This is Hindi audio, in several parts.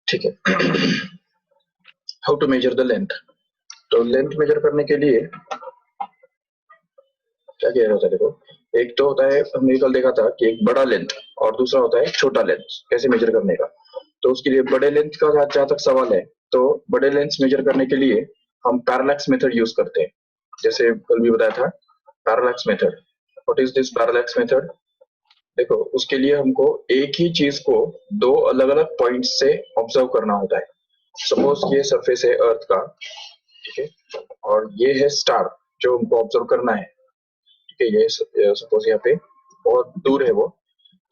ठीक है। How to measure the length. तो लेंथ मेजर करने के लिए क्या किया जाता है, देखो एक तो होता है, हमने कल देखा था कि एक बड़ा लेंथ और दूसरा होता है छोटा लेंथ कैसे मेजर करने का। तो उसके लिए बड़े लेंथ का जहां तक सवाल है, तो बड़े लेंथ मेजर करने के लिए हम पैरालैक्स मेथड यूज करते हैं, जैसे कल भी बताया था parallax method. What is this parallax method? देखो उसके लिए हमको एक ही चीज को दो अलग अलग पॉइंट से ऑब्जर्व करना होता है। सपोज ये सरफेस है अर्थ का, ठीक है, और ये है स्टार जो हमको ऑब्जर्व करना है। ठीक है, ये सपोज यहाँ पे बहुत दूर है वो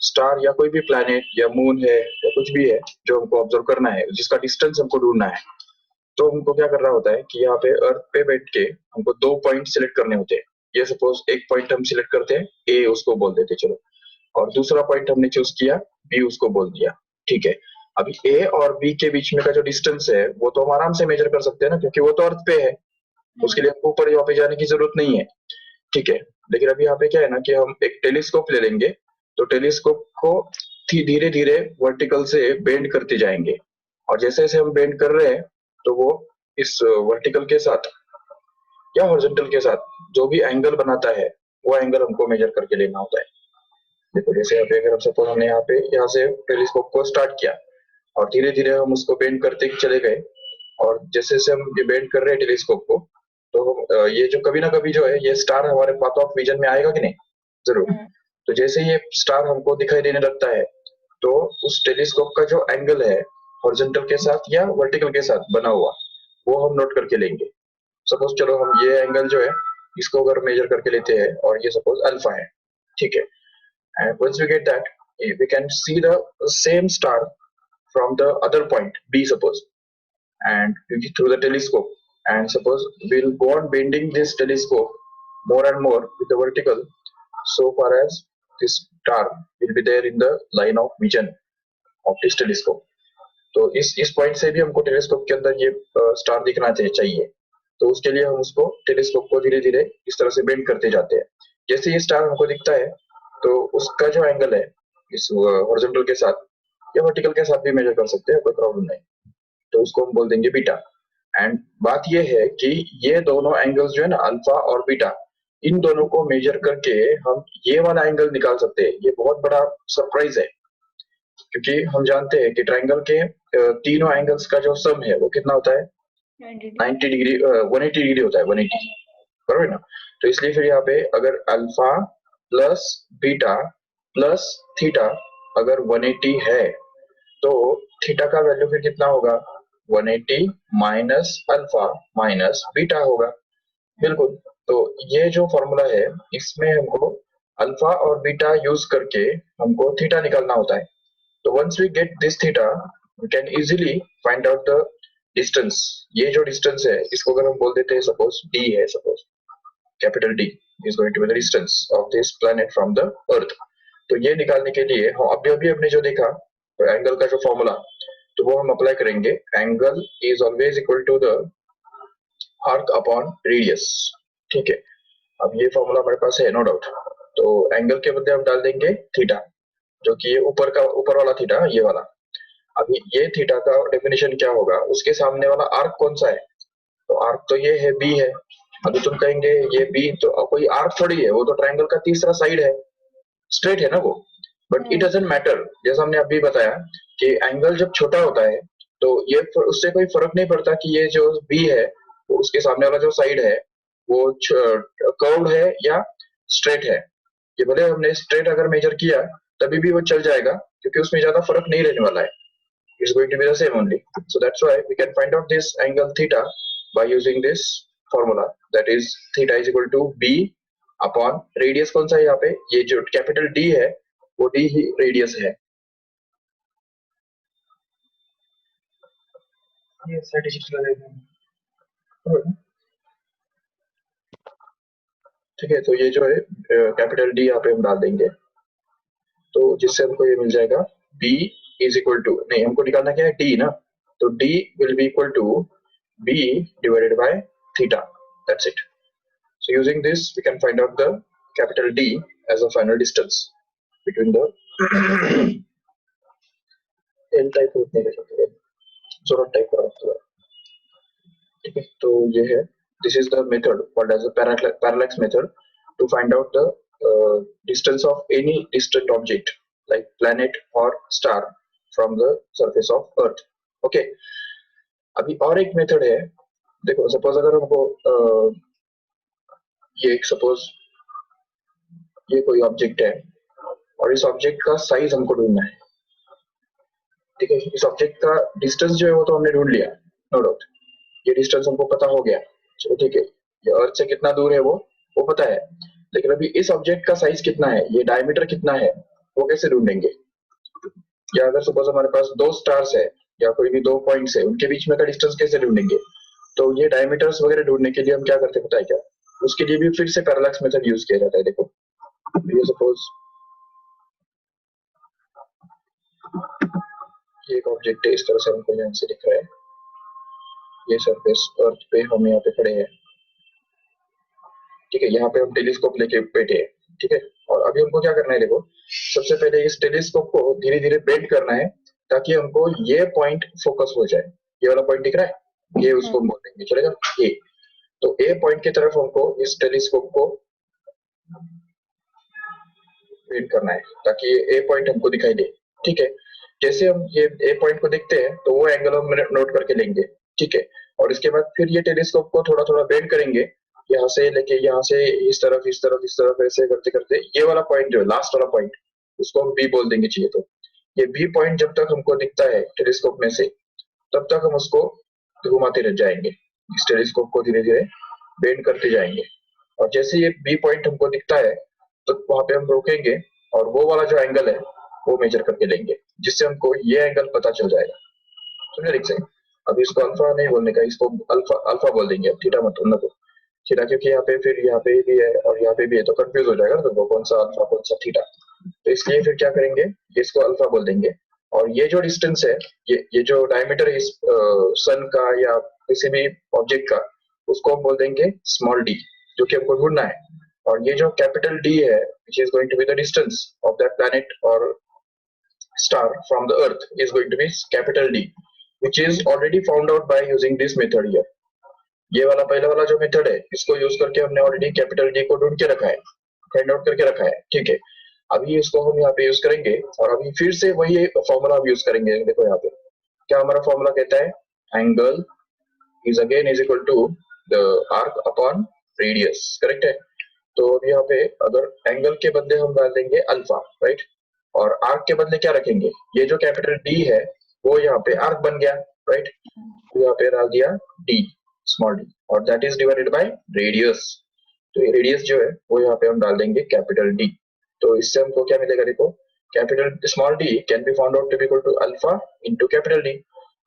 स्टार या कोई भी प्लैनेट या मून है या कुछ भी है जो हमको ऑब्जर्व करना है, जिसका डिस्टेंस हमको ढूंढना है। तो हमको क्या करना होता है कि यहाँ पे अर्थ पे बैठ के हमको दो पॉइंट सिलेक्ट करने होते हैं। ये सपोज एक पॉइंट हम सिलेक्ट करते हैं, ए उसको बोल देते चलो, और दूसरा पॉइंट हमने चूज किया, बी उसको बोल दिया। ठीक है, अभी ए और बी के बीच में का जो डिस्टेंस है वो तो हम आराम से मेजर कर सकते हैं ना, क्योंकि वो तो अर्थ पे है, उसके लिए हमको ऊपर यहाँ पे जाने की जरूरत नहीं है। ठीक है, लेकिन अभी यहाँ पे क्या है ना कि हम एक टेलीस्कोप ले लेंगे, तो टेलीस्कोप को धीरे धीरे वर्टिकल से बेंड करते जाएंगे, और जैसे जैसे हम बेंड कर रहे हैं तो वो इस वर्टिकल के साथ या हॉरिजॉन्टल के साथ जो भी एंगल बनाता है वो एंगल हमको मेजर करके लेना होता है। देखो जैसे यहाँ पे अगर हम सपोज हमने यहाँ से टेलीस्कोप को स्टार्ट किया और धीरे धीरे हम उसको बेंड करते चले गए, और जैसे जैसे हम ये बेंड कर रहे हैं टेलीस्कोप को, तो ये जो कभी ना कभी जो है ये स्टार हमारे पाथ ऑफ विजन में आएगा कि नहीं, जरूर। तो जैसे ये स्टार हमको दिखाई देने लगता है, तो उस टेलीस्कोप का जो एंगल है हॉरिजॉन्टल के साथ या वर्टिकल के साथ बना हुआ, वो हम नोट करके लेंगे। सपोज चलो हम ये एंगल जो है इसको अगर मेजर करके लेते हैं, और ये सपोज अल्फा है, ठीक है। And once we get that, we can see the same star from the other point, B suppose, and through the telescope. And suppose we'll go on bending this telescope more and more with the vertical, so far as this star will be there in the line of vision of this telescope. तो इस पॉइंट से भी हमको टेलीस्कोप के अंदर ये स्टार दिखना चाहिए। तो उसके लिए हम उसको टेलीस्कोप को धीरे धीरे इस तरह से बेंड करते जाते हैं। जैसे ये स्टार हमको दिखता है, तो उसका जो एंगल है इस हॉरिजॉन्टल के साथ या वर्टिकल के साथ भी मेजर कर सकते हैं, कोई प्रॉब्लम नहीं। तो उसको हम बोल देंगे बीटा। एंड बात ये है कि ये दोनों एंगल्स जो है ना, अल्फा और बीटा, इन दोनों को मेजर करके हम ये वाला एंगल निकाल सकते हैं। ये बहुत बड़ा सरप्राइज है, क्योंकि हम जानते हैं कि ट्राइंगल के तीनों एंगल्स का जो सम है वो कितना होता है, 90 डिग्री, 180 डिग्री होता है, 180, बराबर ना। तो इसलिए फिर यहाँ पे अगर alpha plus beta plus theta अगर 180 है, तो थीटा का वैल्यू फिर कितना होगा, 180 माइनस अल्फा माइनस बीटा होगा। बिल्कुल। तो ये जो फॉर्मूला है इसमें हमको अल्फा और बीटा यूज करके हमको थीटा निकालना होता है। तो once we get this theta, we can easily find out the distance। ये जो distance है इसको अगर हम बोल देते हैं सपोज d है, suppose capital D is going to be the distance of this planet from the earth। तो ये निकालने के लिए हम अभी अभी हमने जो देखा एंगल का जो फॉर्मूला, तो वो हम अप्लाई करेंगे। Angle is always equal to the arc upon radius. ठीक है, अब ये फॉर्मूला हमारे पास है, नो डाउट। तो एंगल के बदले हम डाल देंगे थीटा, जो कि ये ऊपर वाला थीटा, ये वाला। अभी ये थीटा का डेफिनेशन क्या होगा, उसके सामने वाला आर्क कौन सा है, तो आर्क तो ये है, बी है। अभी तुम कहेंगे ये बी तो कोई आर्क थोड़ी है, वो तो ट्रायंगल का तीसरा साइड है, स्ट्रेट है ना वो। बट इट डजंट मैटर, जैसा हमने अभी बताया कि एंगल जब छोटा होता है तो ये उससे कोई फर्क नहीं पड़ता कि ये जो बी है वो उसके सामने वाला जो साइड है वो कर्व्ड है या स्ट्रेट है। ये भले हमने स्ट्रेट अगर मेजर किया तभी भी वो चल जाएगा, क्योंकि उसमें ज्यादा फर्क नहीं रहने वाला है। It's going to be the same only. So that's why we can find out this angle theta by using this formula, that is theta is equal to b upon radius। कौन सा है यहाँ पे, ये जो कैपिटल D है वो D ही रेडियस है। ये स्टैटिस्टिक्स लगा देते हैं। ठीक है, तो ये जो है कैपिटल D यहाँ पे हम डाल देंगे, तो जिससे हमको ये मिल जाएगा b इज इक्वल टू, नहीं हमको निकालना क्या है, d ना, तो d will be equal to b divided by theta, that's it. So using this, we can find out the capital D as a final distance between the L type route नहीं ले सकते, जोरट टाइप का होता है। ठीक है, तो ये है, this is the method called as a parallax method to find out the distance of any distant object like planet और star from the surface of earth. Okay, अभी और एक मेथड है, देखो सपोज अगर हमको ये सपोज ये कोई ऑब्जेक्ट है और इस ऑब्जेक्ट का साइज हमको ढूंढना है। ठीक है, इस ऑब्जेक्ट का डिस्टेंस जो है वो तो हमने ढूंढ लिया, नो डाउट, ये डिस्टेंस हमको पता हो गया, चलो ठीक है, ये अर्थ से कितना दूर है वो पता है, लेकिन अभी इस ऑब्जेक्ट का साइज कितना है, ये डायमीटर कितना है, वो कैसे ढूंढेंगे? या अगर सपोज हमारे पास दो स्टार्स है या कोई भी दो पॉइंट्स है, उनके बीच में का डिस्टेंस कैसे ढूंढेंगे? तो ये डायमीटर्स वगैरह ढूंढने के लिए हम क्या करते हैं पता है क्या? उसके लिए भी फिर से पैरालैक्स मेथड यूज किया जाता है। देखो ये सपोज ये एक ऑब्जेक्ट है, इस तरह से हमको यहाँ से दिख रहा है, ये सरफेस अर्थ पे हम यहाँ पे खड़े हैं। ठीक है, यहाँ पे हम टेलीस्कोप लेके बैठे हैं। ठीक है, और अभी हमको क्या करना है, देखो सबसे पहले इस टेलीस्कोप को धीरे धीरे बेंड करना है ताकि हमको ये पॉइंट फोकस हो जाए। ये वाला पॉइंट दिख रहा है, ये उसको बोल देंगे, चलेगा ए। तो ए पॉइंट की तरफ हमको इस टेलीस्कोप को बेंड करना है ताकि ये ए पॉइंट हमको दिखाई दे। ठीक है, जैसे हम ये ए पॉइंट को देखते हैं तो वो एंगल हम नोट करके लेंगे। ठीक है, और इसके बाद फिर ये टेलीस्कोप को थोड़ा थोड़ा बेंड करेंगे, यहाँ से लेके यहाँ से इस तरफ इस तरफ इस तरफ, ऐसे करते करते ये वाला पॉइंट जो है लास्ट वाला पॉइंट, उसको हम बी बोल देंगे चाहिए तो। ये बी पॉइंट जब तक हमको दिखता है टेलीस्कोप में से, तब तक हम उसको घुमाते रह जाएंगे, इस टेलीस्कोप को धीरे धीरे बेंड करते जाएंगे। और जैसे ये बी पॉइंट हमको दिखता है तो वहां पे हम रोकेंगे और वो वाला जो एंगल है वो मेजर करके लेंगे, जिससे हमको ये एंगल पता चल जाएगा। समझे ठीक से? अब इसको अल्फा नहीं बोलने का, इसको अल्फा अल्फा बोल देंगे, अब थीटा मत बोलना, थीटा क्योंकि यहाँ पे फिर यहाँ पे भी है और यहाँ पे भी है तो कंफ्यूज हो जाएगा ना तुमको कौन सा अल्फा कौन सा थीटा। तो इसलिए फिर क्या करेंगे, इसको अल्फा बोल देंगे। और ये जो डिस्टेंस है, ये जो डायमीटर है इस सन का या किसी भी ऑब्जेक्ट का, उसको हम बोल देंगे स्मॉल डी, जो कि हमको ढूंढना है। और ये जो कैपिटल डी है which is going to be the distance of that planet और star from the earth is going to be capital D, which is already found out by using this method here. ये वाला पहला वाला जो मेथड है इसको यूज करके हमने ऑलरेडी कैपिटल डी को ढूंढ के रखा है, फाइंड आउट करके रखा है। ठीक है, अभी इसको हम यहाँ पे यूज करेंगे और अभी फिर से वही फॉर्मूला हम यूज करेंगे। देखो यहाँ पे क्या हमारा फॉर्मूला कहता है, angle is again is equal to the arc upon radius, correct है? तो यहाँ पे अगर एंगल के बदले हम डाल देंगे अल्फा, राइट, और आर्क के बदले क्या रखेंगे, ये जो कैपिटल डी है वो यहाँ पे आर्क बन गया, राइट, तो यहाँ पे डाल दिया डी, स्मॉल डी, और that is divided by radius. तो ये रेडियस जो है वो यहाँ पे हम डाल देंगे कैपिटल डी। तो इससे हमको क्या मिलेगा, देखो capital small D can be found out to be equal to alpha into capital D.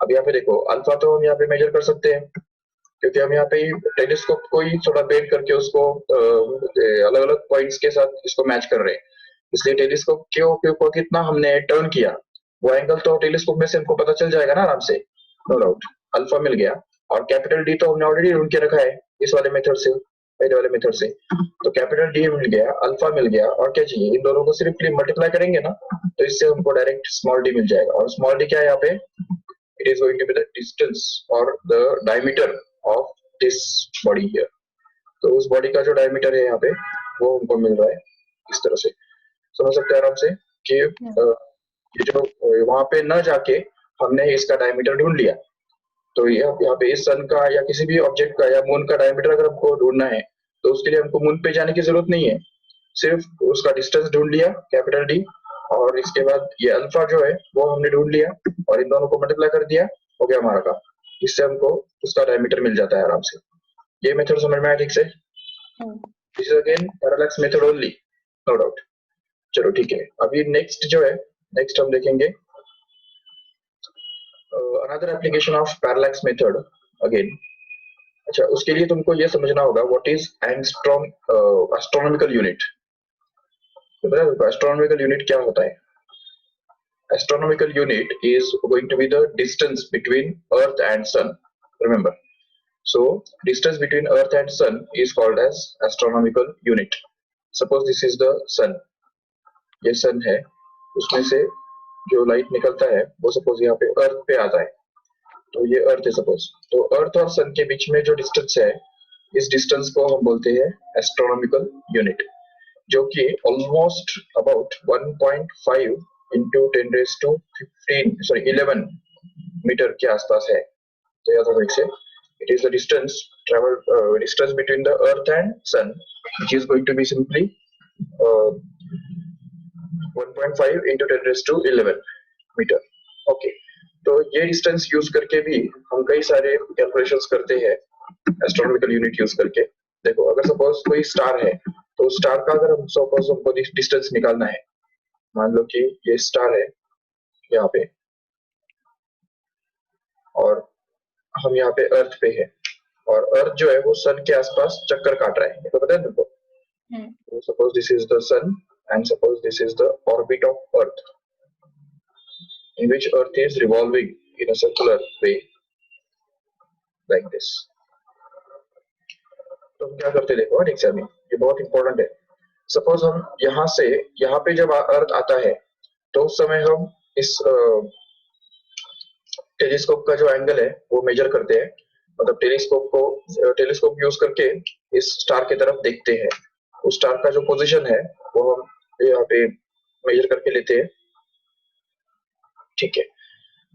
अब यहाँ पे देखो अल्फा तो हम यहाँ पे मेजर कर सकते हैं क्योंकि हम यहाँ पे टेलीस्कोप को ही थोड़ा बेंड करके उसको अलग अलग पॉइंट्स के साथ इसको मैच कर रहे हैं, इसलिए टेलीस्कोप को कितना हमने टर्न किया वो एंगल तो टेलीस्कोप में से हमको पता चल जाएगा ना आराम से, नो डाउट। अल्फा मिल गया और कैपिटल डी तो हमने ऑलरेडी ढूंढ के रखा है इस वाले मेथड से, पहले वाले मेथड से। तो कैपिटल डी मिल गया, अल्फा मिल गया, और क्या चाहिए, इन दोनों को सिर्फ मल्टीप्लाई करेंगे ना तो इससे हमको डायरेक्ट स्मॉल डी मिल जाएगा। और स्मॉल डी क्या है यहाँ पे, it is going to be the distance or the diameter of this body here। तो उस बॉडी का जो डायमीटर है यहाँ पे वो हमको मिल रहा है इस तरह से, समझ सकते हैं आराम से कि ये जो वहां पे न जाके हमने इसका डायमीटर ढूंढ लिया। तो यहाँ पे इस सन का या किसी भी ऑब्जेक्ट का या मून का डायमीटर अगर हमको ढूंढना है तो उसके लिए हमको मून पे जाने की जरूरत नहीं है, सिर्फ उसका डिस्टेंस ढूंढ लिया कैपिटल डी, और इसके बाद ये अल्फा जो है वो हमने ढूंढ लिया और इन दोनों को मल्टीप्लाई कर दिया, हो गया हमारा काम। इससे हमको उसका डायमीटर मिल जाता है आराम से। ये मेथड समझ में आया ठीक से? This is again parallax method only, no doubt. चलो ठीक है, अभी नेक्स्ट जो है, नेक्स्ट हम देखेंगे another application of parallax method again. अच्छा, उसके लिए तुमको ये समझना होगा what is angstrom astronomical unit. तो पता है एस्ट्रोनॉमिकल यूनिट क्या होता है? Astronomical unit is going to be the distance between Earth and Sun. Remember, so distance between Earth and Sun is called as astronomical unit. Suppose this is the Sun. ये Sun है, उसमें से जो लाइट निकलता है वो सपोज यहाँ पे अर्थ पे आता है, तो ये अर्थ है सपोज, तो अर्थ और सन के बीच में जो डिस्टेंस है, इस डिस्टेंस को हम बोलते हैं एस्ट्रोनॉमिकल यूनिट, जो कि ऑलमोस्ट अबाउट 1.5 इंटू 11 मीटर के आसपास है। तो याद रखो इसे, it is the distance between the earth and sun, which is going to be simply 1.5 into 10⁻11 मीटर। ओके, तो ये डिस्टेंस यूज करके भी हम कई सारे कैलकुलेशंस करते हैं एस्ट्रोनॉमिकल यूनिट यूज करके। देखो, अगर सपोज कोई स्टार है, तो स्टार का अगर हम सपोज हमको डिस्टेंस निकालना है, मान लो कि ये स्टार है यहाँ पे और हम यहाँ पे अर्थ पे है, और अर्थ जो है वो सन के आसपास चक्कर काट रहा है, ये तो पता है तुमको। Suppose this is the sun and suppose this is the orbit of earth in which earth is revolving in a circular way like this। तो हम क्या करते, देखो एग्जाम में ये बहुत इंपॉर्टेंट है। सपोज हम यहाँ से यहाँ पे जब अर्थ आता है, तो उस समय हम इस टेलीस्कोप का जो एंगल है वो मेजर करते हैं, मतलब टेलीस्कोप यूज करके इस स्टार की तरफ देखते हैं। उस स्टार का जो पोजीशन है वो हम यहाँ पे मेजर करके लेते हैं, ठीक है।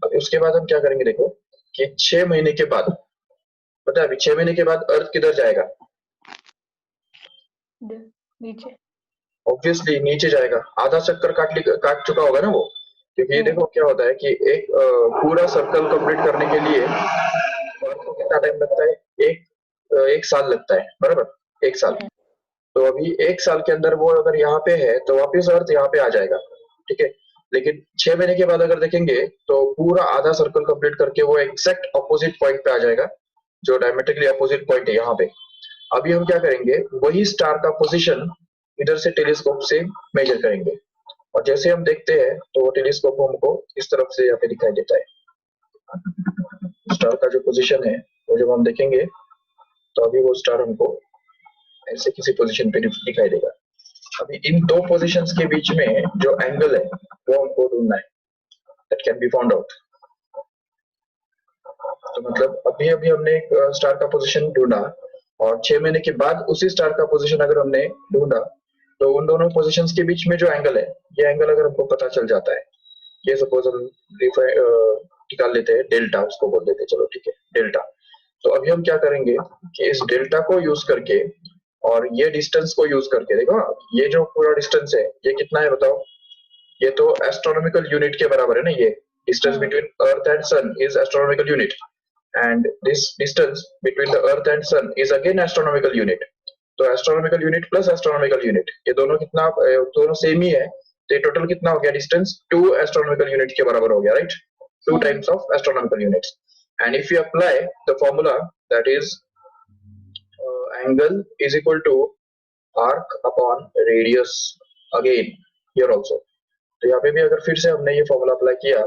अब उसके बाद हम क्या करेंगे, देखो कि 6 महीने के बाद, पता है अभी 6 महीने के बाद अर्थ किधर जाएगा? नीचे, ऑब्वियसली नीचे जाएगा, आधा चक्कर काट चुका होगा ना वो, क्योंकि देखो क्या होता है कि एक पूरा सर्कल कंप्लीट करने के लिए अर्थ को कितना टाइम लगता है, एक साल लगता है, बराबर, 1 साल। तो अभी 1 साल के अंदर वो अगर यहाँ पे है तो वापिस अर्थ यहाँ पे आ जाएगा, ठीक है। लेकिन 6 महीने के बाद अगर देखेंगे तो पूरा आधा सर्कल कंप्लीट करके वो एग्जैक्ट अपोजिट पॉइंट पे आ जाएगा, जो डायमेट्रिकली अपोजिट पॉइंट है यहाँ पे। अभी हम क्या करेंगे, वही स्टार का पोजीशन इधर से टेलीस्कोप से मेजर करेंगे, और जैसे हम देखते हैं तो वो टेलीस्कोप हमको इस तरफ से यहाँ पे दिखाई देता है। स्टार का जो पोजीशन है वो जब हम देखेंगे तो अभी वो स्टार हमको ऐसे किसी पोजीशन पे दिखाई देगा। अभी इन दो पोजीशंस के बीच में जो एंगल है वो हमको ढूंढना है, that can be found out. तो मतलब अभी अभी हमने एक स्टार का पोजीशन ढूंढा, और 6 महीने के बाद उसी स्टार का पोजीशन अगर हमने ढूंढा, तो उन दोनों पोजीशंस के बीच में जो एंगल है, ये एंगल अगर हमको पता चल जाता है, ये सपोज हम निकाल लेते हैं डेल्टा, उसको बोल देते हैं, चलो ठीक है डेल्टा। तो अभी हम क्या करेंगे कि इस डेल्टा को यूज करके और ये डिस्टेंस को यूज करके, देखो ये जो पूरा डिस्टेंस है ये कितना है बताओ, ये तो एस्ट्रोनॉमिकल यूनिट के बराबर है ना, ये distance between earth and sun is astronomical unit, and this distance between the earth and sun is again astronomical unit। तो astronomical unit plus astronomical unit ये दोनों कितना, दोनों सेम ही है, तो ये टोटल कितना हो गया डिस्टेंस, 2 astronomical unit के बराबर हो गया, right, 2 times of astronomical units। and if you apply the formula that is angle is equal to arc upon radius again here also। तो यहाँ पे भी अगर फिर से हमने ये फॉर्मूला अप्लाई किया,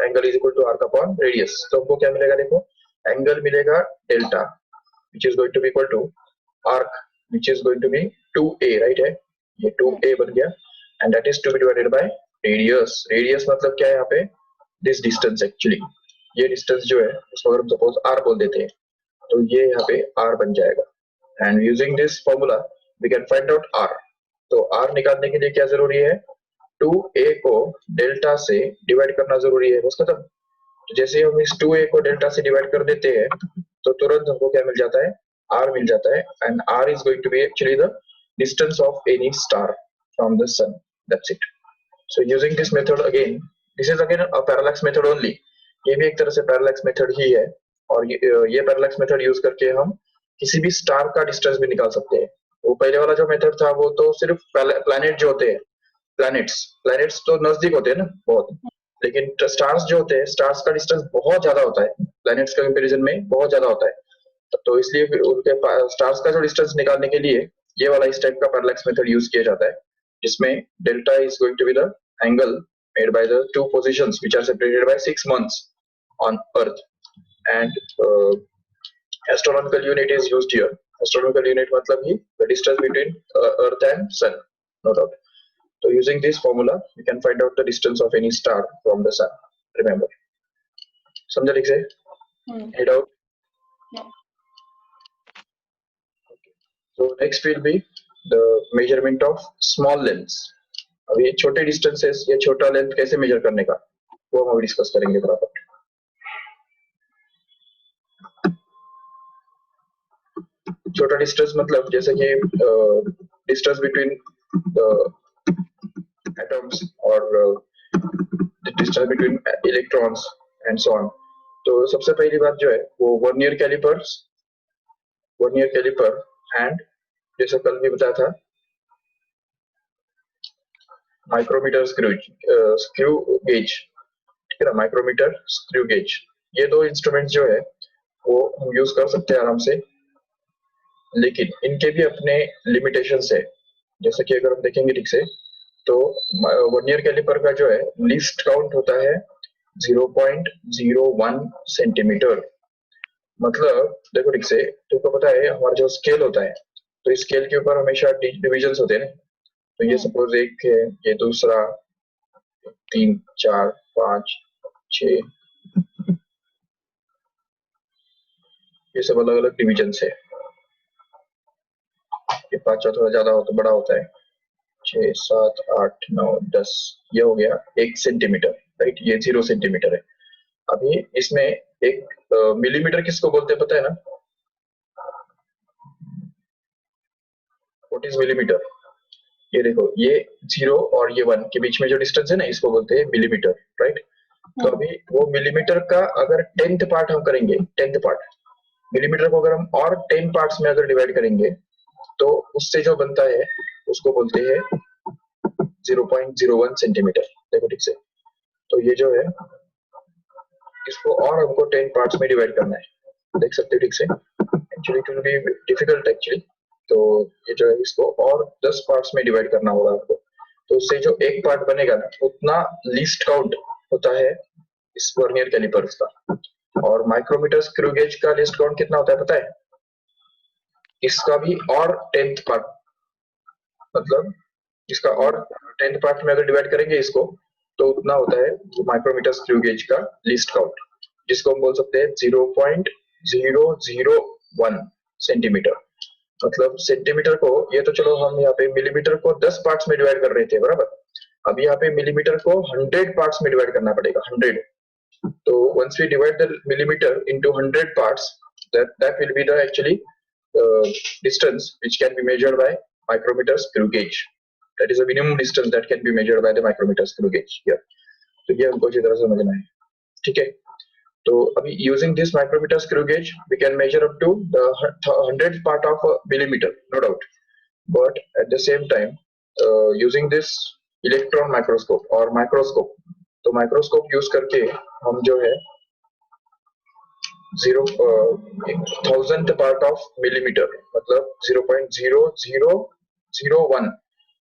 angle is equal to arc upon radius, तो हमको क्या मिलेगा, देखो एंगल मिलेगा delta which is going to be equal to arc which is going to be 2a, right है, ये 2a बन गया, and that is to be divided by radius. Radius मतलब क्या है यहाँ पे, दिस डिस्टेंस, एक्चुअली ये डिस्टेंस जो है उसको अगर हम सपोज r बोल देते हैं, तो ये यहाँ पे r बन जाएगा, and using this formula we can find out r। तो r निकालने के लिए क्या जरूरी है, 2a को डेल्टा से डिवाइड करना जरूरी है, बस खत्म। तो जैसे हम इस 2a को डेल्टा से डिवाइड कर देते हैं तो तुरंत हमको क्या मिल जाता है, r मिल जाता है, and r is going to be actually the distance of any star from the sun, that's it. So using this method again, this is again a parallax method only, ये भी एक तरह से पैरेलैक्स मेथड ही है, और ये पैरेलैक्स मेथड यूज करके हम किसी भी स्टार का डिस्टेंस भी निकाल सकते हैं। वो पहले वाला जो मेथड था वो तो सिर्फ प्लैनेट जो होते हैं, प्लैनेट्स तो नजदीक होते हैं ना बहुत, लेकिन स्टार्स जो होते हैं, स्टार्स का डिस्टेंस बहुत ज्यादा होता है, प्लैनेट्स के कंपैरिजन में बहुत ज्यादा होता है। तो इसलिए फिर उनके स्टार्स का जो डिस्टेंस निकालने के लिए ये वाला इस टाइप का पैरेलैक्स मेथड यूज किया जाता है, जिसमें delta is going to be the angle made by the two positions which are separated by 6 months on earth, and astronomical unit is used here. Astronomical unit मतलब ही the distance between earth and sun, no doubt. तो using this formula you can find out the distance of any star from the sun. Remember. समझा ठीक से? Any doubt? No. So next will be the measurement of small lengths. अब ये छोटे distances या छोटा length कैसे measure करने का वो हम डिस्कस करेंगे बराबर. छोटा डिस्टेंस मतलब जैसे कि डिस्टेंस बिटवीन एटम्स और distance between electrons and so on. तो सबसे पहली बात जो है वो वर्नियर कैलिपर एंड जैसे कल भी बताया था माइक्रोमीटर स्क्रू गेज, ठीक है ना, माइक्रोमीटर स्क्रू गेज, ये दो इंस्ट्रूमेंट जो है वो हम यूज कर सकते हैं आराम से, लेकिन इनके भी अपने लिमिटेशंस है. जैसे कि अगर हम देखेंगे ठीक से तो वर्नियर कैलिपर का जो है लीस्ट काउंट होता है 0.01 सेंटीमीटर. मतलब देखो ठीक से, तुमको पता है हमारा जो स्केल होता है तो इस स्केल के ऊपर हमेशा डिविजन्स होते हैं. तो ये सपोज एक है, ये दूसरा, 3, 4, 5, 6, ये सब अलग अलग डिविजन्स है. ये 5 थोड़ा ज्यादा होता बड़ा होता है, 6, 7, 8, 9, 10, ये हो गया 1 सेंटीमीटर, राइट. ये 0 सेंटीमीटर है. अभी इसमें एक मिलीमीटर किसको बोलते हैं पता है ना? What is millimetre? ये देखो, ये 0 और ये 1 के बीच में जो डिस्टेंस है ना इसको बोलते हैं मिलीमीटर, राइट. तो अभी वो मिलीमीटर का अगर 10th पार्ट हम करेंगे, 10th पार्ट मिलीमीटर को अगर हम और 10 पार्ट्स में अगर डिवाइड करेंगे तो उससे जो बनता है उसको बोलते हैं 0.01 सेंटीमीटर. देखो ठीक से, तो ये जो है इसको और हमको 10 पार्ट्स में डिवाइड करना है. देख सकते हो ठीक से, actually it will be difficult actually. तो ये जो है इसको और 10 पार्ट्स में डिवाइड करना होगा आपको. तो उससे जो एक पार्ट बनेगा ना उतना लीस्ट काउंट होता है इस वर्नियर कैलिपर्स का. और माइक्रोमीटर स्क्रू गेज का लीस्ट काउंट कितना होता है पता है? इसका भी और 10th पार्ट, मतलब इसका और 10th पार्ट में अगर डिवाइड करेंगे इसको तो उतना होता है माइक्रोमीटर स्क्रू गेज का लीस्ट काउंट, जिसको हम बोल सकते हैं 0.001 सेंटीमीटर. मतलब सेंटीमीटर को, ये तो चलो हम यहाँ पे मिलीमीटर को 10 पार्ट्स में डिवाइड कर रहे थे बराबर. अब यहाँ पे मिलीमीटर को 100 पार्ट्स में डिवाइड करना पड़ेगा, 100. तो once we divide the millimeter into 100 parts, that will be the actually distance which can be measured by micrometer screw gauge. That is a minimum distance that can be measured by the micrometer screw gauge here. तो ये हमको अच्छी तरह समझना है, ठीक है. तो अभी using this micrometer screw gauge we can measure up to the 100th part of a millimeter, no doubt. But at the same time using this electron microscope or microscope, तो माइक्रोस्कोप यूज करके हम जो है 1000th पार्ट ऑफ मिलीमीटर मतलब 0.0001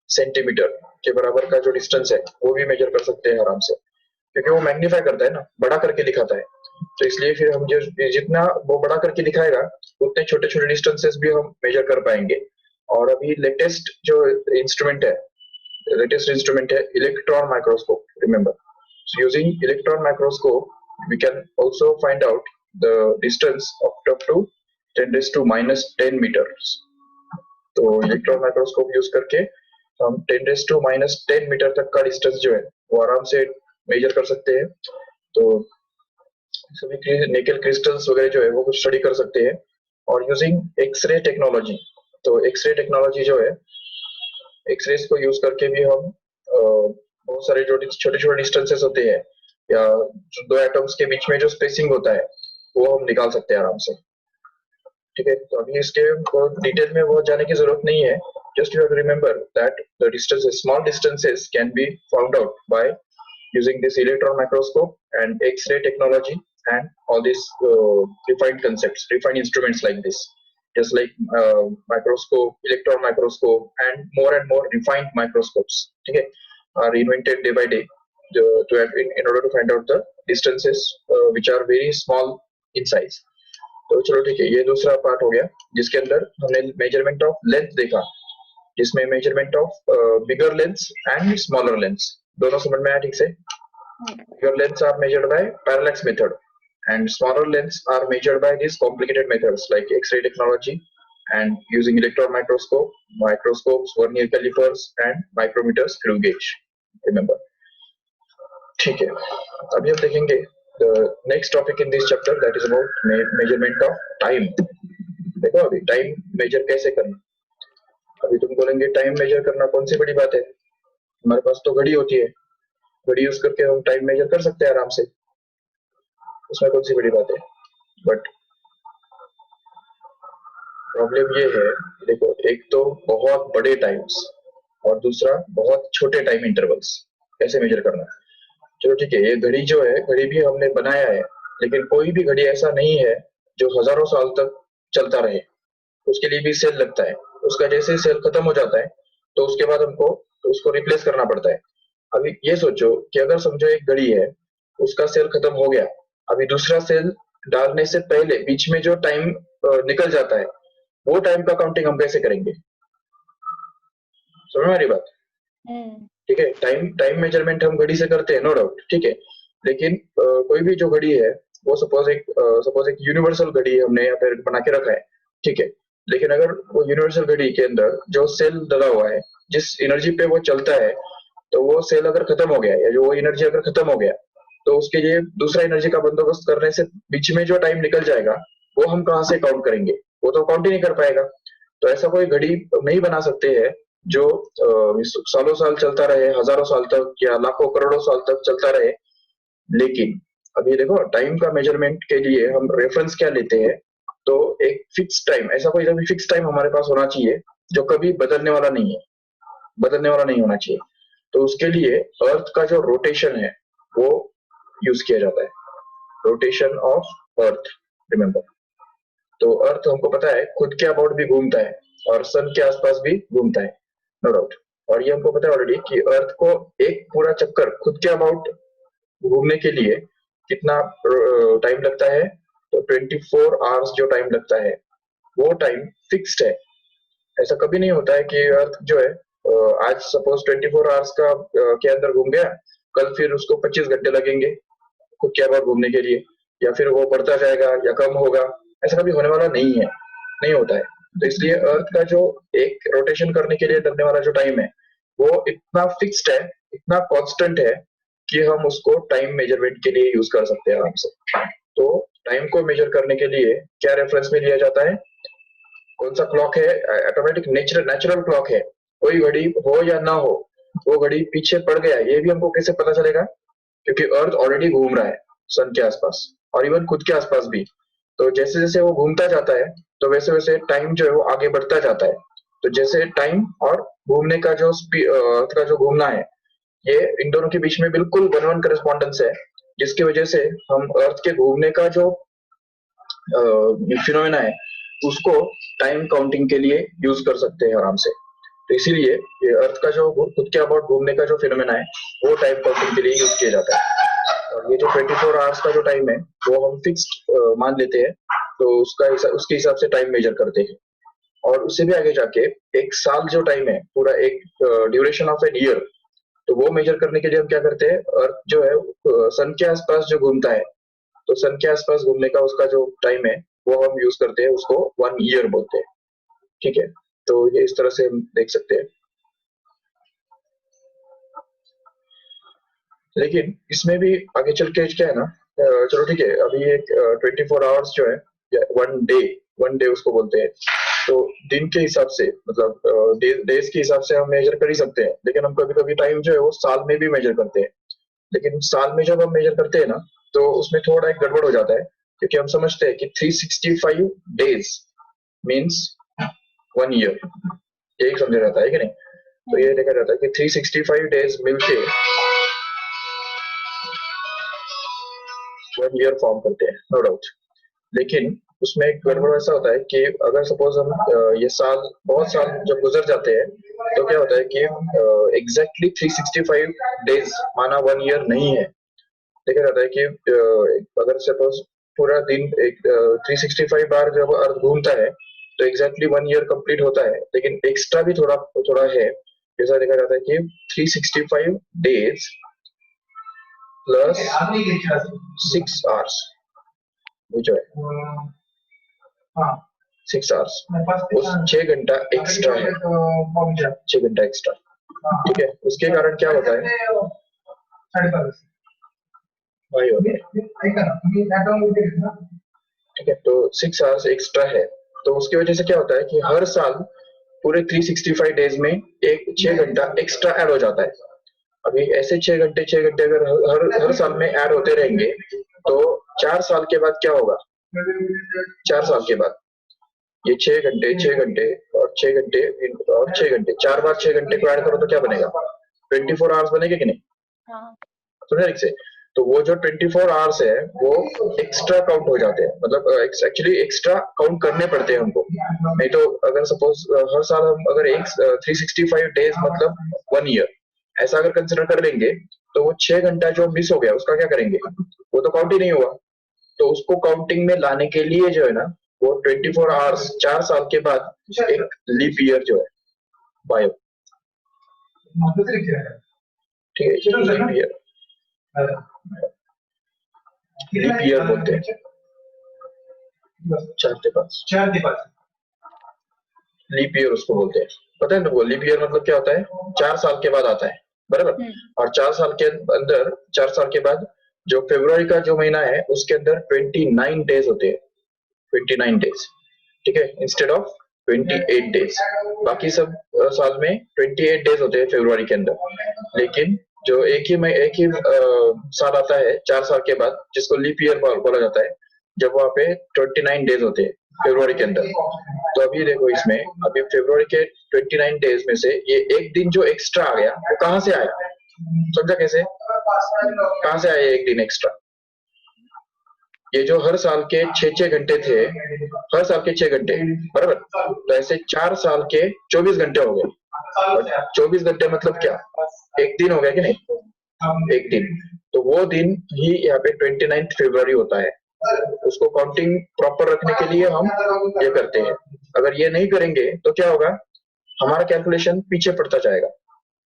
सेंटीमीटर के बराबर का जो डिस्टेंस है वो भी मेजर कर सकते हैं आराम से, क्योंकि वो मैग्नीफाई करता है ना, बड़ा करके दिखाता है. तो इसलिए फिर हम जो जितना वो बड़ा करके दिखाएगा उतने छोटे छोटे डिस्टेंसेस भी हम मेजर कर पाएंगे. और अभी लेटेस्ट इंस्ट्रूमेंट है electron microscope. Remember, so using electron microscope we can also find out the distance up to 10⁻⁻10 meters. तो इलेक्ट्रॉन माइक्रोस्कोप यूज करके हम 10⁻⁻10 मीटर तक का डिस्टेंस जो है वो आराम से मेजर कर सकते हैं. तो सभी निकल क्रिस्टल्स वगैरह जो है वो कुछ स्टडी कर सकते हैं. और यूजिंग एक्सरे टेक्नोलॉजी, तो एक्सरे टेक्नोलॉजी जो है एक्सरेज को यूज करके भी हम बहुत सारे जो छोटे छोटे डिस्टेंसेस होते हैं या दो एटम्स के बीच में जो स्पेसिंग होता है वो हम निकाल सकते हैं आराम से, ठीक है. तो अभी इसके डिटेल में वो जाने की जरूरत नहीं है. Just you have to remember that the distances, small distances can be found out by using this electron microscope and X-ray technology and all this refined concepts, refined instruments like this, just like microscope, electron microscope and more refined microscopes, ठीक है, are invented day by day in order to find out the distances which are very small in size. तो चलो ठीक है, ये दूसरा पार्ट हो गया जिसके अंदर हमने मेजरमेंट ऑफ लेंथ देखा. जिसमें measurement of bigger lens and smaller lens, दोनों समझ में आया ठीक से? Bigger lens are measured by parallax method and smaller lens are measured by these complicated methods like X-ray technology and using electron microscope, microscopes, vernier calipers and micrometers, screw gauge. Remember. ठीक है, अभी हम देखेंगे the next topic in this chapter that is about measurement of time. देखो अभी टाइम मेजर कैसे करना। अभी तुम बोलेंगे टाइम मेजर करना कौन सी बड़ी बात है, हमारे पास तो घड़ी होती है, घड़ी यूज करके हम टाइम मेजर कर सकते हैं आराम से, उसमें कौन सी बड़ी बात है। बट प्रॉब्लम ये है, देखो एक तो बहुत बड़े टाइम्स और दूसरा बहुत छोटे टाइम इंटरवल्स, कैसे मेजर करना। चलो ठीक है, ये घड़ी जो है, घड़ी भी हमने बनाया है, लेकिन कोई भी घड़ी ऐसा नहीं है जो हजारों साल तक चलता रहे, उसके लिए भी सेल लगता है। उसका जैसे सेल खत्म हो जाता है तो उसके बाद हमको उसको रिप्लेस करना पड़ता है। अभी ये सोचो कि अगर समझो एक घड़ी है, उसका सेल खत्म हो गया, अभी दूसरा सेल डालने से पहले बीच में जो टाइम निकल जाता है, वो टाइम का काउंटिंग हम कैसे करेंगे? समझ में आ रही बात? ठीक है, टाइम मेजरमेंट हम घड़ी से करते हैं, नो डाउट, ठीक है, लेकिन कोई भी जो घड़ी है वो सपोज एक यूनिवर्सल घड़ी हमने यहाँ पे बना के रखा है, ठीक है, लेकिन अगर वो यूनिवर्सल घड़ी के अंदर जो सेल डला हुआ है, जिस एनर्जी पे वो चलता है, तो वो सेल अगर खत्म हो गया या जो वो एनर्जी अगर खत्म हो गया, तो उसके लिए दूसरा एनर्जी का बंदोबस्त करने से बीच में जो टाइम निकल जाएगा वो हम कहाँ से काउंट करेंगे? वो तो काउंट ही नहीं कर पाएगा। तो ऐसा कोई घड़ी नहीं बना सकते हैं जो सालों साल चलता रहे, हजारों साल तक या लाखों करोड़ों साल तक चलता रहे। लेकिन अब ये देखो, टाइम का मेजरमेंट के लिए हम रेफरेंस क्या लेते हैं, तो एक फिक्स टाइम, ऐसा कोई भी फिक्स टाइम हमारे पास होना चाहिए जो कभी बदलने वाला नहीं है, बदलने वाला नहीं होना चाहिए। तो उसके लिए अर्थ का जो रोटेशन है वो यूज किया जाता है, रोटेशन ऑफ अर्थ, रिमेम्बर। तो अर्थ हमको पता है खुद के अबाउट भी घूमता है और सन के आसपास भी घूमता है, नो डाउट। और ये हमको पता है ऑलरेडी कि अर्थ को एक पूरा चक्कर खुद के अबाउट घूमने के लिए कितना टाइम लगता है, तो 24 आवर्स जो टाइम लगता है वो टाइम फिक्स्ड है। ऐसा कभी नहीं होता है कि अर्थ जो है आज सपोज 24 आवर्स का के अंदर घूम गया, कल फिर उसको 25 घंटे लगेंगे खुद के अबाउट घूमने के लिए, या फिर वो बढ़ता जाएगा या कम होगा, ऐसा कभी होने वाला नहीं है, नहीं होता है। तो इसलिए अर्थ का जो एक रोटेशन करने के लिए लगने वाला जो टाइम है वो इतना फिक्स्ड है, इतना कांस्टेंट है कि हम उसको टाइम मेजरमेंट के लिए यूज कर सकते हैं आराम से। तो टाइम को मेजर करने के लिए क्या रेफरेंस में लिया जाता है? कौन सा क्लॉक है? ऑटोमेटिक नेचुरल क्लॉक है। कोई घड़ी हो या ना हो, वो घड़ी पीछे पड़ गया, ये भी हमको कैसे पता चलेगा? क्योंकि अर्थ ऑलरेडी घूम रहा है सन के आसपास और इवन खुद के आसपास भी। तो जैसे जैसे वो घूमता जाता है तो वैसे वैसे टाइम जो है वो आगे बढ़ता जाता है। तो जैसे टाइम और घूमने का जो अर्थ का जो घूमना है, ये इन दोनों के बीच में बिल्कुल 1-1 करेस्पॉन्डेंस है, जिसकी वजह से हम अर्थ के घूमने का जो फिनोमेना है उसको टाइम काउंटिंग के लिए यूज कर सकते हैं आराम से। तो इसीलिए ये अर्थ का जो खुद के अबाउट घूमने का जो फिनोमेना है वो टाइम काउंटिंग के लिए यूज किया जाता है। और ये जो 24 आवर्स का जो टाइम है वो हम फिक्स्ड मान लेते हैं, तो उसके हिसाब से टाइम मेजर करते हैं। और उससे भी आगे जाके एक साल जो टाइम है, पूरा एक ड्यूरेशन ऑफ एन ईयर, तो वो मेजर करने के लिए हम क्या करते हैं, अर्थ जो है सन के आसपास जो घूमता है, तो सन के आसपास घूमने का उसका जो टाइम है वो हम यूज करते हैं, उसको 1 ईयर बोलते हैं, ठीक है। तो ये इस तरह से हम देख सकते हैं। लेकिन इसमें भी आगे चल के क्या है ना, चलो ठीक है, अभी एक 24 आवर्स जो है या 1 डे उसको बोलते हैं, तो दिन के हिसाब से मतलब डेज के हिसाब से हम मेजर कर ही सकते हैं। लेकिन हम कभी कभी टाइम जो है वो साल में भी मेजर करते हैं। लेकिन साल में जब हम मेजर करते हैं ना, तो उसमें थोड़ा एक गड़बड़ हो जाता है, क्योंकि हम समझते हैं कि 365 डेज मीन्स 1 ईयर, यही समझा जाता है कि नहीं। तो ये देखा जाता है कि 365 डेज मिलके 1 ईयर फॉर्म करते हैं, नो डाउट। लेकिन उसमें एक गड़बड़ ऐसा होता है कि अगर सपोज हम ये साल, बहुत साल जब गुजर जाते हैं, तो क्या होता है कि एग्जैक्टली 365 डेज माना 1 ईयर नहीं है। देखा जाता है कि अगर सपोज पूरा दिन एक 365 बार जब अर्थ घूमता है, तो एग्जैक्टली 1 ईयर कंप्लीट होता है, लेकिन एक्स्ट्रा भी थोड़ा थोड़ा है। जैसा देखा जाता है कि 365 डेज प्लस 6 आवर्स, जो है 6 आवर्स, उस 6 घंटा एक्स्ट्रा है, 6 घंटा एक्स्ट्रा। ठीक है, उसके कारण क्या होता है भाई, ठीक है, तो 6 आवर्स एक्स्ट्रा है, तो उसकी वजह से क्या होता है कि हर साल पूरे 365 डेज में एक 6 घंटा एक्स्ट्रा ऐड हो जाता है। अभी ऐसे 6 घंटे अगर हर साल में ऐड होते रहेंगे तो 4 साल के बाद क्या होगा, 4 साल के बाद ये 6 घंटे और 6 घंटे और 6 घंटे, 4 बार 6 घंटे को ऐड करो तो क्या बनेगा, 24 आवर्स बनेगा कि नहीं? हाँ। तो ठीक से, तो वो जो 24 आवर्स है वो एक्स्ट्रा काउंट हो जाते हैं, मतलब एक्चुअली एक्स्ट्रा काउंट करने पड़ते हैं हमको। नहीं तो अगर सपोज हर साल हम अगर 365 डेज मतलब 1 ईयर ऐसा अगर कंसिडर कर लेंगे तो वो 6 घंटा जो मिस हो गया उसका क्या करेंगे, वो तो काउंट ही नहीं हुआ। तो उसको काउंटिंग में लाने के लिए जो है ना, वो 24 आवर्स 4 साल के बाद एक लीप ईयर जो है बायो, ठीक है, लीप ईयर बोलते हैं, 4 लीप ईयर उसको बोलते हैं। पता है ना वो लीप ईयर मतलब क्या होता है, 4 साल के बाद आता है, बराबर। और 4 साल के अंदर 4 साल के बाद जो फरवरी का जो महीना है उसके अंदर 29 डेज होते हैं, 29 डेज, ठीक है, इंस्टेड ऑफ 28 डेज। बाकी सब साल में 28 डेज होते हैं फरवरी के अंदर, लेकिन जो एक ही साल आता है 4 साल के बाद जिसको लीप ईयर बोला जाता है, जब वहां पे 29 डेज होते हैं फरवरी के अंदर। तो अभी देखो इसमें, अभी फरवरी के 29 डेज में से ये एक दिन जो एक्स्ट्रा आ गया वो कहाँ से आया, समझा कैसे, कहाँ से आया एक दिन एक्स्ट्रा? ये जो हर साल के 6 घंटे थे, हर साल के 6 घंटे, बराबर, तो ऐसे 4 साल के 24 घंटे हो गए। और 24 घंटे मतलब क्या, एक दिन हो गया कि नहीं, एक दिन। तो वो दिन ही यहाँ पे 29 फरवरी होता है। उसको काउंटिंग प्रॉपर रखने के लिए हम ये करते हैं। अगर ये नहीं करेंगे तो क्या होगा, हमारा कैलकुलेशन पीछे पड़ता जाएगा,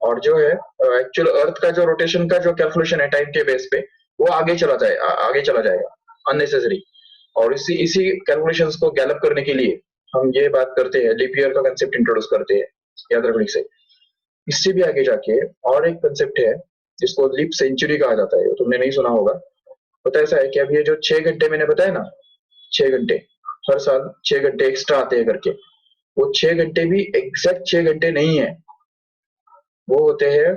और जो है एक्चुअल अर्थ का जो रोटेशन का जो कैलकुलेशन है टाइम के बेस पे, वो आगे चला जाएगा अननेसेसरी। और इसी कैलकुलेशंस को गैलअप करने के लिए हम ये बात करते हैं, लीप ईयर का कंसेप्ट इंट्रोड्यूस करते हैं, याद रखने से। इससे भी आगे जाके और एक कंसेप्ट है जिसको लीप सेंचुरी कहा जाता है, तुमने नहीं सुना होगा। पता ऐसा है कि अब ये जो 6 घंटे मैंने बताया ना, 6 घंटे हर साल 6 घंटे एक्स्ट्रा आते हैं करके, वो 6 घंटे भी एग्जैक्ट 6 घंटे नहीं है, वो होते हैं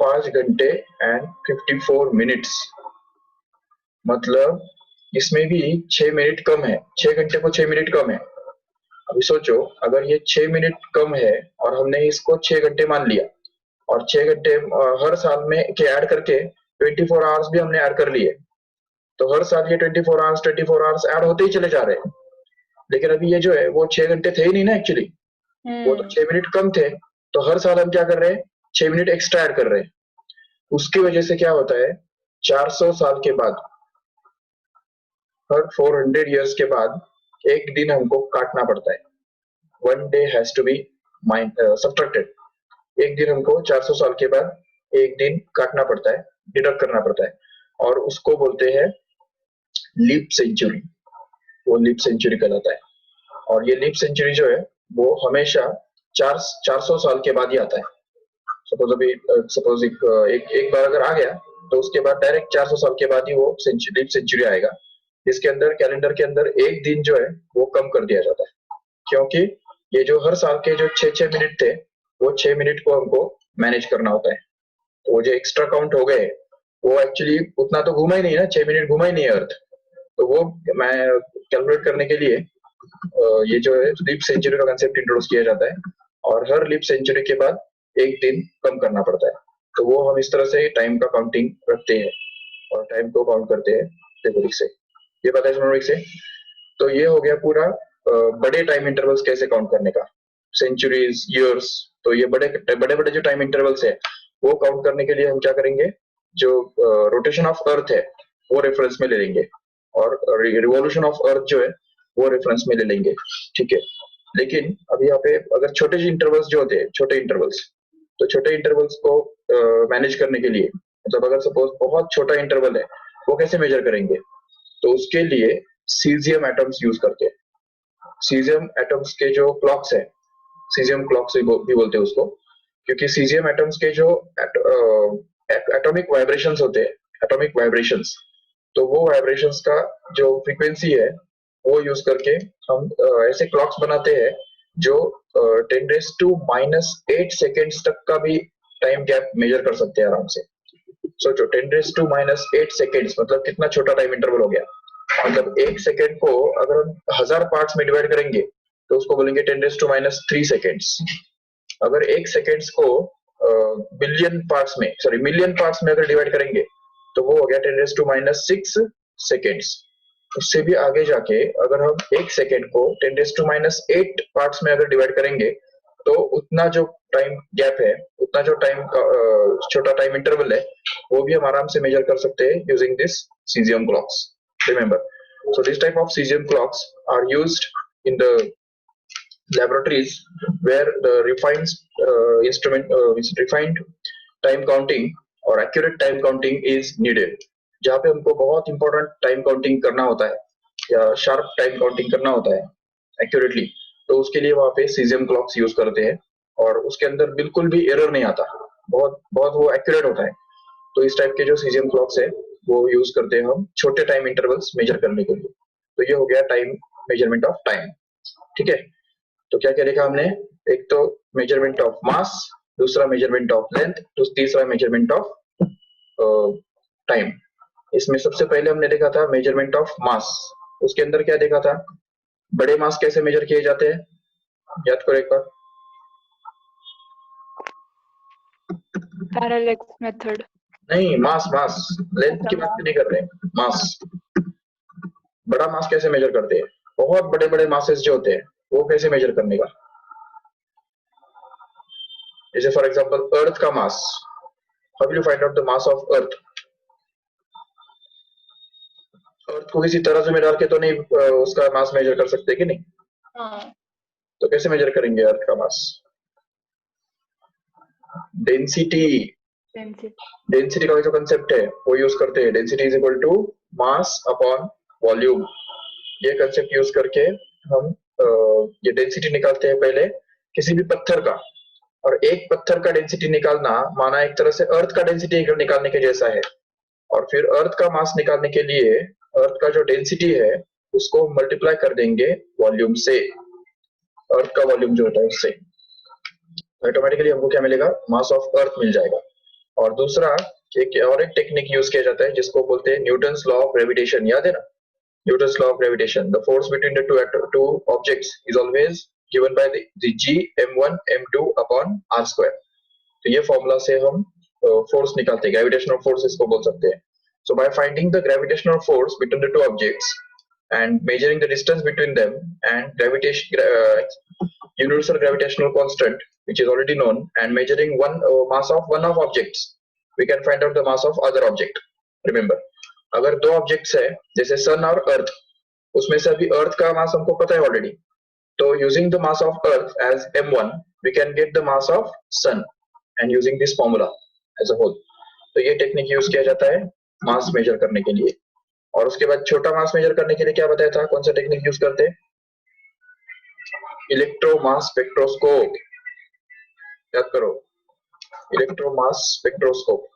5 घंटे एंड 54 मिनट्स। मतलब इसमें भी 6 मिनट कम है, 6 घंटे को 6 मिनट कम है। अभी सोचो, अगर ये 6 मिनट कम है और हमने इसको 6 घंटे मान लिया, और 6 घंटे हर साल में के ऐड करके 24 आवर्स भी हमने ऐड कर लिए, तो हर साल ये 24 आवर्स ऐड होते ही चले जा रहे हैं। लेकिन अभी ये जो है वो 6 घंटे थे ही नहीं ना एक्चुअली, वो तो 6 मिनट कम थे। तो हर साल हम क्या कर रहे हैं, 6 मिनट एक्स्ट्रा ऐड कर रहे हैं। उसकी वजह से क्या होता है, 400 साल के बाद, हर 400 इयर्स के बाद एक दिन हमको काटना पड़ता है। 1 day has to be subtracted. एक दिन हमको 400 साल के बाद एक दिन काटना पड़ता है, डिडक्ट करना पड़ता है, और उसको बोलते हैं लीप सेंचुरी। वो लीप सेंचुरी कहलाता है। और ये लीप सेंचुरी जो है वो हमेशा 400 साल के बाद ही आता है। सपोज एक बार अगर आ गया तो उसके बाद डायरेक्ट 400 साल के बाद ही वो लीप सेंचुरी आएगा। इसके अंदर कैलेंडर के अंदर एक दिन जो है वो कम कर दिया जाता है, क्योंकि ये जो हर साल के जो 6 मिनट थे, वो 6 मिनट को हमको मैनेज करना होता है। तो वो जो एक्स्ट्रा काउंट हो गए, वो एक्चुअली उतना तो घूमा ही नहीं है ना, 6 मिनट घूमा ही नहीं है अर्थ। तो वो मैं कैलकुलेट करने के लिए ये जो है लीप सेंचुरी का कंसेप्ट इंट्रोड्यूस किया जाता है, और हर लीप सेंचुरी के बाद एक दिन कम करना पड़ता है। तो वो हम इस तरह से टाइम का काउंटिंग रखते हैं और टाइम को काउंट करते हैं फेब्रुवरी से। ये पता है जनवरी से। तो ये हो गया पूरा बड़े टाइम इंटरवल्स कैसे काउंट करने का, सेंचुरीज, ईयर्स। तो ये बड़े बड़े जो टाइम इंटरवल्स है वो काउंट करने के लिए हम क्या करेंगे, जो रोटेशन ऑफ अर्थ है वो रेफरेंस में ले लेंगे, और रिवॉल्यूशन ऑफ अर्थ जो है वो रेफरेंस में ले लेंगे, ठीक है। लेकिन अब यहाँ पे अगर छोटे इंटरवल्स जो होते हैं, छोटे इंटरवल्स, तो छोटे इंटरवल्स को मैनेज करने के लिए, मतलब अगर सपोज बहुत छोटा इंटरवल है, वो कैसे मेजर करेंगे? तो उसके लिए सीजियम एटम्स यूज करते हैं। सीजियम एटम्स के जो क्लॉक्स है, सीजियम क्लॉक्स भी बोलते हैं उसको, क्योंकि सीजियम एटम्स के जो एटॉमिक वाइब्रेशंस होते हैं, एटॉमिक वाइब्रेशंस, तो वो वाइब्रेशंस का जो फ्रीक्वेंसी है वो यूज करके हम ऐसे क्लॉक्स बनाते हैं जो 10⁻⁻8 सेकेंड्स तक का भी टाइम गैप मेजर कर सकते हैं आराम से। सोचो 10⁻⁻8 सेकेंड्स मतलब कितना छोटा टाइम इंटरवल हो गया। मतलब एक सेकेंड को अगर हम 1000 पार्ट्स में डिवाइड करेंगे तो उसको बोलेंगे 10⁻3 सेकेंड्स। अगर एक सेकेंड्स को बिलियन पार्ट्स में, सॉरी मिलियन पार्ट्स में अगर डिवाइड करेंगे तो वो हो गया 10⁻6 सेकेंड्स। उससे भी आगे जाके अगर हम एक सेकेंड को 10⁻8 पार्ट्स में अगर डिवाइड करेंगे तो उतना जो टाइम गैप है, उतना जो टाइम छोटा टाइम इंटरवल है, वो भी हम आराम से मेजर कर सकते हैं using this caesium clocks. Remember, so this type of cesium clocks are used in the laboratories where the refined time counting or accurate time counting is needed, जहाँ पे हमको बहुत इंपॉर्टेंट टाइम काउंटिंग करना होता है या शार्प टाइम काउंटिंग करना होता है एक्यूरेटली, तो उसके लिए वहाँ पे सीजियम क्लॉक्स यूज करते हैं और उसके अंदर बिल्कुल भी एरर नहीं आता, बहुत बहुत वो एक्यूरेट होता है। तो इस टाइप के जो सीजियम क्लॉक्स है वो यूज करते हैं हम छोटे टाइम इंटरवल्स मेजर करने के लिए। तो ये हो गया टाइम, मेजरमेंट ऑफ टाइम, ठीक है। तो क्या क्या देखा हमने? एक तो मेजरमेंट ऑफ मास, दूसरा मेजरमेंट ऑफ लेंथ, तो तीसरा मेजरमेंट ऑफ टाइम। इसमें सबसे पहले हमने देखा था मेजरमेंट ऑफ मास। उसके अंदर क्या देखा था? बड़े मास कैसे मेजर किए जाते हैं, याद करो एक बार। Parallax method. नहीं, मास मास, लेंथ की बात नहीं कर रहे, मास। बड़ा मास कैसे मेजर करते हैं? बहुत बड़े बड़े मासेस जो होते हैं वो कैसे मेजर करने का? जैसे फॉर एग्जांपल अर्थ का mass, how will you find out the mass of earth? Earth को किसी तराजू में डाल के तो नहीं उसका मास मेजर कर सकते कि नहीं? हाँ। तो कैसे मेजर करेंगे अर्थ का मास? डेंसिटी, डेंसिटी का जो कंसेप्ट है वो यूज करते हैं। Density is equal to mass upon volume. ये कंसेप्ट यूज करके हम ये डेंसिटी निकालते हैं पहले किसी भी पत्थर का, और एक पत्थर का डेंसिटी निकालना माना एक तरह से अर्थ का डेंसिटी निकालने के जैसा है। और फिर अर्थ का मास निकालने के लिए अर्थ का जो डेंसिटी है उसको मल्टीप्लाई कर देंगे वॉल्यूम से, अर्थ का वॉल्यूम जो होता है उससे, ऑटोमेटिकली हमको क्या मिलेगा? मास ऑफ अर्थ मिल जाएगा। और दूसरा और एक टेक्निक यूज किया जाता है जिसको बोलते हैं न्यूटन्स लॉ ऑफ ग्रेविटेशन। याद है ना? Newton's law of gravitation. The force between the two objects is always given by the g m1 m2 upon r square. तो ये फॉर्मूला से हम फोर्स निकालते हैं, ग्रेविटेशनल फोर्स इसको बोल सकते हैं। So by finding the gravitational force between the two objects and measuring the distance between them and universal gravitational constant which is already known, and measuring mass of one of objects, we can find out the mass of other object. Remember, अगर दो ऑब्जेक्ट्स है जैसे सन और अर्थ, उसमें से अभी अर्थ का मास हमको पता है ऑलरेडी, तो using the mass of earth as m1 we can get the mass of sun and using this formula as a whole. तो ये टेक्निक यूज किया जाता है मास मेजर करने के लिए। और उसके बाद छोटा मास मेजर करने के लिए क्या बताया था, कौन सा टेक्निक यूज करते हैं? इलेक्ट्रोमास स्पेक्ट्रोस्कोप। याद करो, इलेक्ट्रोमास स्पेक्ट्रोस्कोप।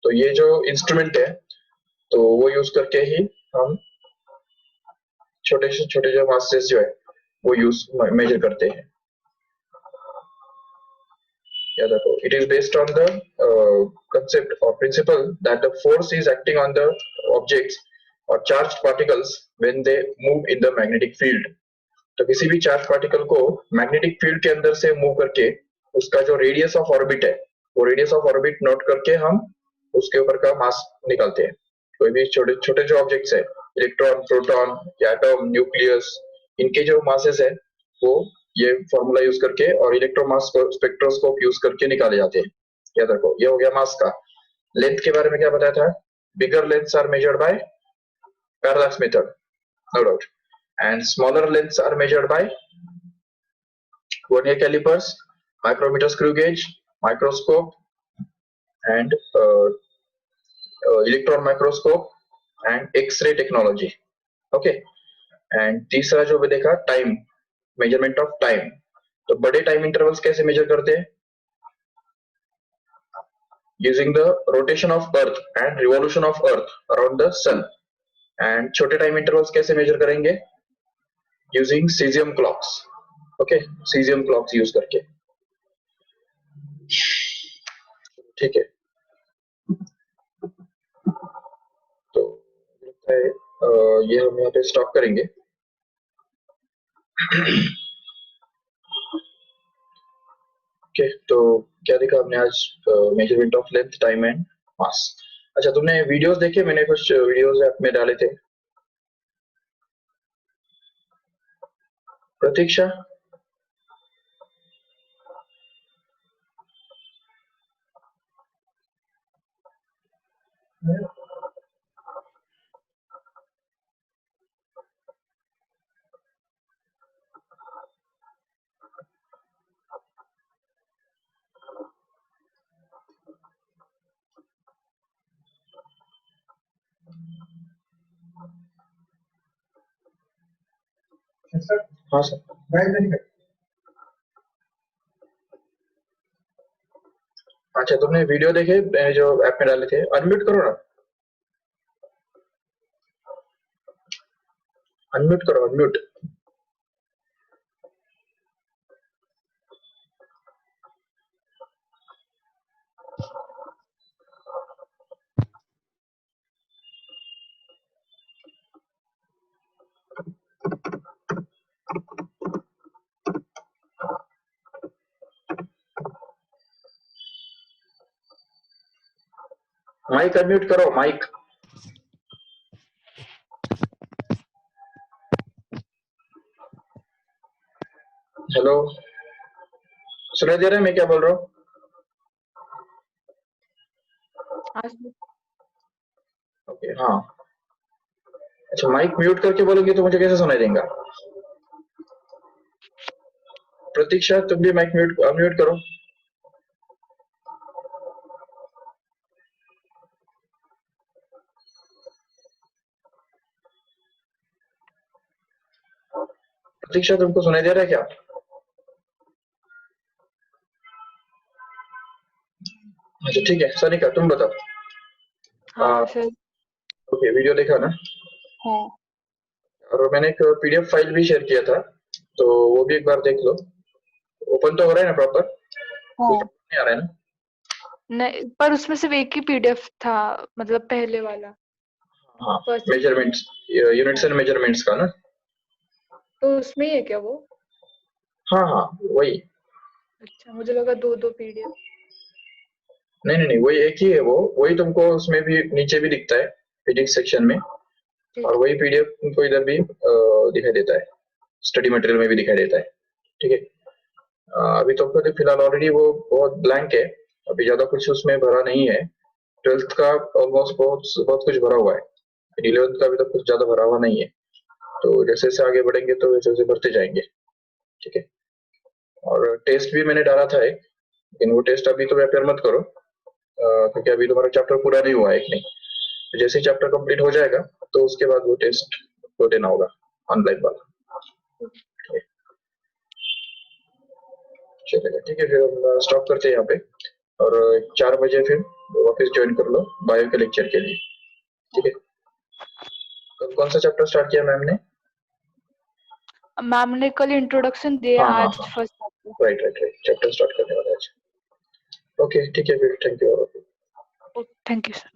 तो ये जो इंस्ट्रूमेंट है तो वो यूज करके ही हम छोटे से छोटे जो मासेस जो है वो मेजर करते हैं। याद रखो, it is based on the concept or principle that the force is acting on the objects or charged particles when they move in the magnetic field. तो किसी भी चार्ज पार्टिकल को मैग्नेटिक फील्ड के अंदर से मूव करके उसका जो रेडियस ऑफ ऑर्बिट है वो रेडियस ऑफ ऑर्बिट नोट करके हम उसके ऊपर का मास निकालते हैं। कोई भी छोटे छोटे जो ऑब्जेक्ट्स है, इलेक्ट्रॉन, प्रोटॉन, एटम, न्यूक्लियस, इनके जो मासेस है वो ये फॉर्मूला यूज करके और इलेक्ट्रोमास स्पेक्ट्रोस्कोप यूज करके निकाले जाते हैं। याद रखो, ये हो गया मास का। लेंथ के बारे में क्या बताया था? Bigger lengths are measured by parallax method, no doubt. and smaller lengths are measured by vernier calipers, micrometer screw gauge, microscope, and electron microscope and X-ray technology. Okay, and तीसरा जो भी देखा टाइम, मेजरमेंट ऑफ टाइम. तो बड़े टाइम इंटरवल्स कैसे मेजर करते हैं? Using the rotation of earth and revolution of earth around the sun. And छोटे टाइम इंटरवल्स कैसे मेजर करेंगे? Using caesium clocks. Okay, caesium clocks use करके. ठीक है, तो लगता है ये हम यहाँ पे स्टॉप करेंगे. ओके, तो क्या देखा हमने आज? Measurement of length, time and mass. अच्छा, तुमने वीडियोस देखे? मैंने कुछ वीडियोस ऐप में डाले थे. प्रतीक्षा, हाँ सर. अच्छा, तुमने वीडियो देखे जो ऐप में डाले थे? अनम्यूट करो ना, अनम्यूट करो, अनम्यूट. माइक अनम्यूट करो, माइक. हेलो, सुनाई दे रहा है मैं क्या बोल रहा हूँ? ओके, हाँ. अच्छा, माइक म्यूट करके बोलोगे तो मुझे कैसे सुनाई देगा? प्रतीक्षा, तुम भी माइक म्यूट अनम्यूट करो. प्रतीक्षा, तुमको सुनाई दे रहा है क्या? अच्छा, ठीक है. सनिका, तुम बताओ. हाँ सर. ओके, वीडियो देखा ना? हाँ. और मैंने एक पीडीएफ फाइल भी शेयर किया था, तो वो भी एक बार देख लो. ओपन तो हो रहा है ना प्रॉपर? हाँ. नहीं आ रहा है ना? नहीं, पर उसमें सिर्फ एक ही पीडीएफ था, मतलब पहले वाला. हाँ, First. Measurements, units and measurements का ना? तो उसमें ही है क्या वो? हाँ हाँ, वही. अच्छा, मुझे लगा दो दो पीडीएफ. नहीं नहीं नहीं, वही एक ही है. वो वही तुमको उसमें भी नीचे भी दिखता है फिजिक्स सेक्शन में, और वही पीडीएफ तुमको इधर भी दिखाई देता है, स्टडी मटेरियल में भी दिखाई देता है. ठीक है. अभी तो फिलहाल ऑलरेडी वो बहुत ब्लैंक है, अभी ज्यादा कुछ उसमें भरा नहीं है. 12th का ऑलमोस्ट बहुत बहुत कुछ भरा हुआ है. 11th का अभी तक कुछ ज्यादा भरा हुआ नहीं है. तो जैसे जैसे आगे बढ़ेंगे तो वैसे वैसे भरते जाएंगे. ठीक है. और टेस्ट भी मैंने डाला था एक, लेकिन वो टेस्ट अभी तो प्रिपेयर मत करो, क्योंकि अभी तुम्हारा चैप्टर पूरा नहीं हुआ है. एक नहीं, तो जैसे चैप्टर कंप्लीट हो जाएगा तो उसके बाद वो टेस्ट को देना होगा, ऑनलाइन वाला. चलेगा, ठीक है. फिर हम स्टॉप करते हैं यहाँ पे, और 4 बजे फिर वापस ज्वाइन कर लो बायो के लेक्चर के लिए. ठीक है. कौन सा चैप्टर स्टार्ट किया मैम ने? मैम ने कल इंट्रोडक्शन दिया, हाँ आज हाँ, first chapter. Right right right, chapter start करने वाला है. ओके, ठीक है फिर. Thank you. Thank you sir.